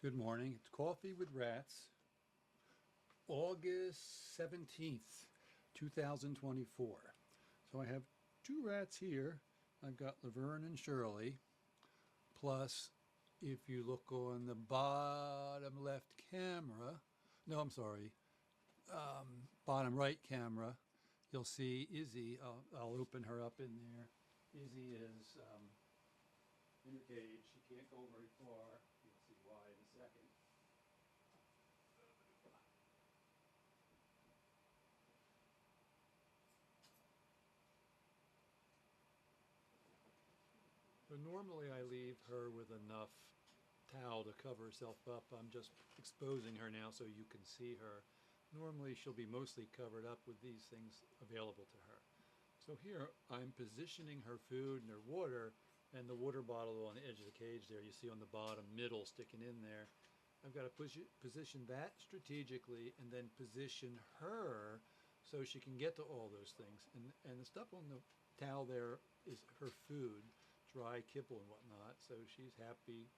Good morning. It's Coffee with Rats, August 17th, 2024. So I have two rats here. I've got Laverne and Shirley. Plus, if you look on the bottom left camera, no, I'm sorry, bottom right camera, you'll see Izzy. I'll open her up in there. Izzy is in her cage. She can't go very far. You'll see why in a second. So normally I leave her with enough towel to cover herself up. I'm just exposing her now so you can see her. Normally she'll be mostly covered up with these things available to her. So here I'm positioning her food and her water, and the water bottle on the edge of the cage there, you see on the bottom middle sticking in there. I've got to position that strategically and then position her so she can get to all those things. And the stuff on the towel there is her food, dry kibble and whatnot, so she's happy.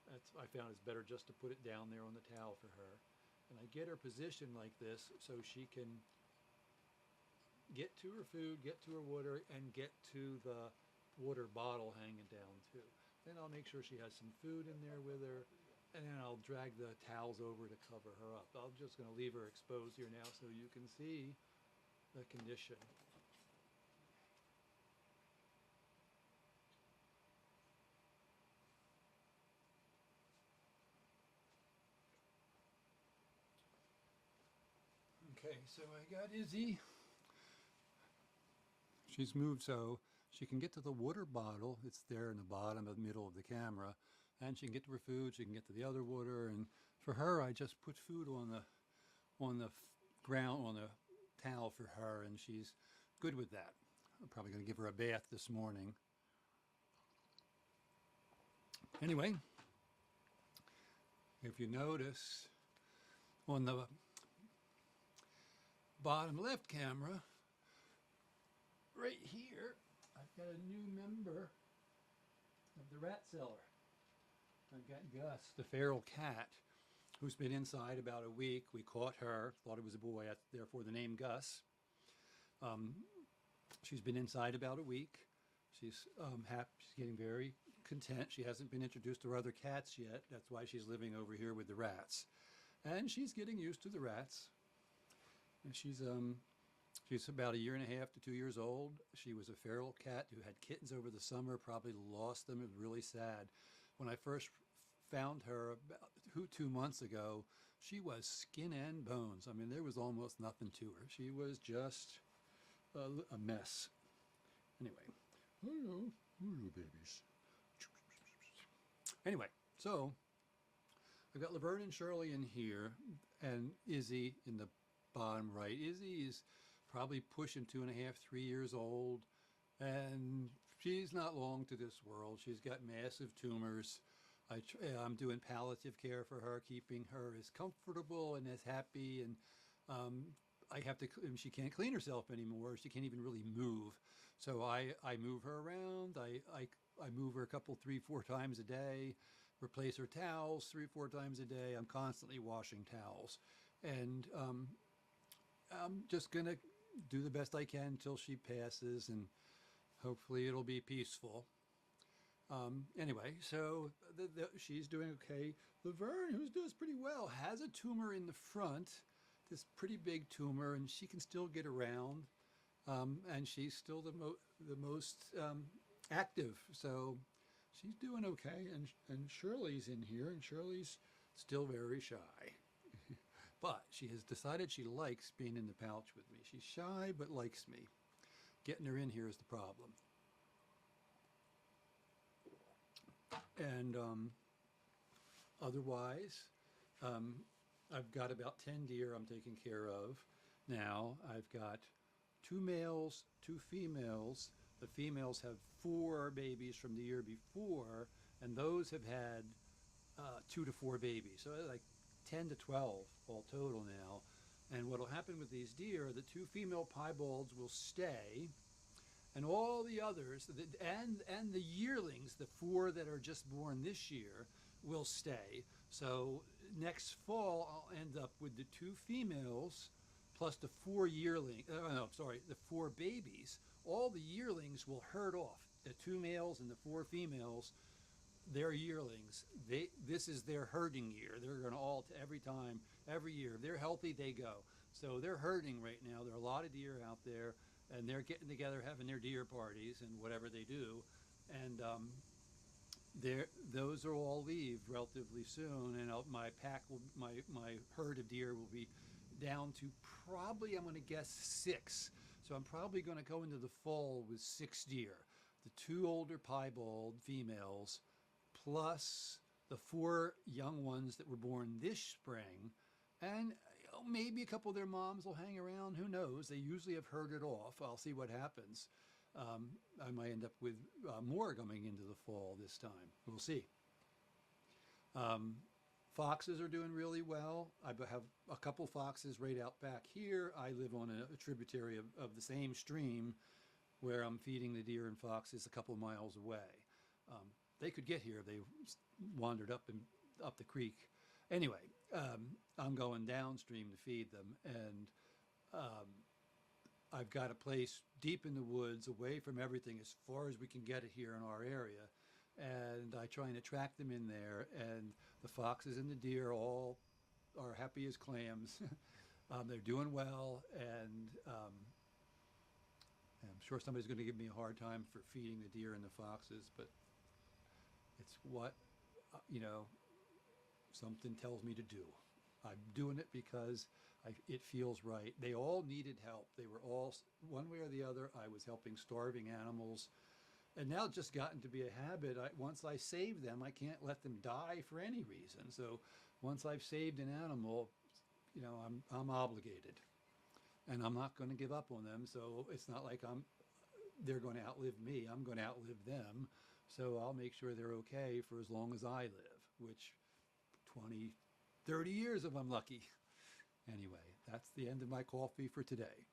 I found it's better just to put it down there on the towel for her. And I get her positioned like this so she can get to her food, get to her water, and get to the water bottle hanging down too. Then I'll make sure she has some food in there with her, and then I'll drag the towels over to cover her up. I'm just going to leave her exposed here now so you can see the condition. Okay, so I got Izzy. She's moved so she can get to the water bottle. It's there in the bottom of the middle of the camera. And she can get to her food, she can get to the other water. And for her, I just put food on the ground, on the towel for her, and she's good with that. I'm probably going to give her a bath this morning. Anyway, if you notice on the bottom left camera, right here, I've got a new member of the rat cellar. I've got Gus, the feral cat, who's been inside about a week. We caught her, thought it was a boy, therefore the name Gus. She's been inside about a week. She's happy. She's getting very content. She hasn't been introduced to her other cats yet. That's why she's living over here with the rats. And she's getting used to the rats. And she's about 1.5 to 2 years old. She was a feral cat who had kittens over the summer, probably lost them. It was really sad. When I first found her about 2 months ago, she was skin and bones. I mean, there was almost nothing to her. She was just a mess. Anyway, hello babies. Anyway, so I've got Laverne and Shirley in here, and Izzy in the bottom right. Izzy is probably pushing 2.5, 3 years old, and she's not long to this world. She's got massive tumors. I'm doing palliative care for her, keeping her as comfortable and as happy, and I have to. She can't clean herself anymore. She can't even really move. So I move her around. I move her a couple, 3, 4 times a day. Replace her towels 3, 4 times a day. I'm constantly washing towels, and I'm just gonna do the best I can until she passes, and hopefully it'll be peaceful. Anyway, so she's doing okay. Laverne, who does pretty well, has a tumor in the front, this pretty big tumor, and she can still get around, and she's still the most active. So she's doing okay, and Shirley's in here, and Shirley's still very shy. But she has decided she likes being in the pouch with me. She's shy, but likes me. Getting her in here is the problem. And otherwise, I've got about 10 deer I'm taking care of now. I've got 2 males, 2 females. The females have 4 babies from the year before, and those have had 2 to 4 babies. So like 10 to 12 all total now. And what will happen with these deer, the 2 female piebalds will stay, and all the others, and the yearlings, the 4 that are just born this year, will stay. So next fall, I'll end up with the 2 females plus the 4 yearling. No, sorry, the 4 babies. All the yearlings will herd off. The 2 males and the 4 females, they're yearlings. This is their herding year. They're going to all every time, every year. If they're healthy, they go. So they're herding right now. There are a lot of deer out there, and they're getting together, having their deer parties and whatever they do, and those are all leave relatively soon, and my pack will my herd of deer will be down to probably, I'm going to guess, 6. So I'm probably going to go into the fall with 6 deer, the 2 older piebald females, plus the 4 young ones that were born this spring, and maybe a couple of their moms will hang around. Who knows? They usually have herded off. I'll see what happens. I might end up with more coming into the fall this time. We'll see. Foxes are doing really well. I have a couple foxes right out back here. I live on a tributary of the same stream where I'm feeding the deer and foxes a couple of miles away. They could get here if they wandered up the creek. Anyway, I'm going downstream to feed them, and I've got a place deep in the woods, away from everything, as far as we can get it here in our area. And I try and attract them in there, and the foxes and the deer all are happy as clams. They're doing well, and I'm sure somebody's going to give me a hard time for feeding the deer and the foxes, but it's what, something tells me to do. I'm doing it because it feels right. They all needed help. They were all, one way or the other, I was helping starving animals. And now it's just gotten to be a habit. Once I save them, I can't let them die for any reason. So once I've saved an animal, I'm obligated. And I'm not going to give up on them. So it's not like they're going to outlive me. I'm going to outlive them. So I'll make sure they're okay for as long as I live, which 20, 30 years if I'm lucky. Anyway, that's the end of my coffee for today.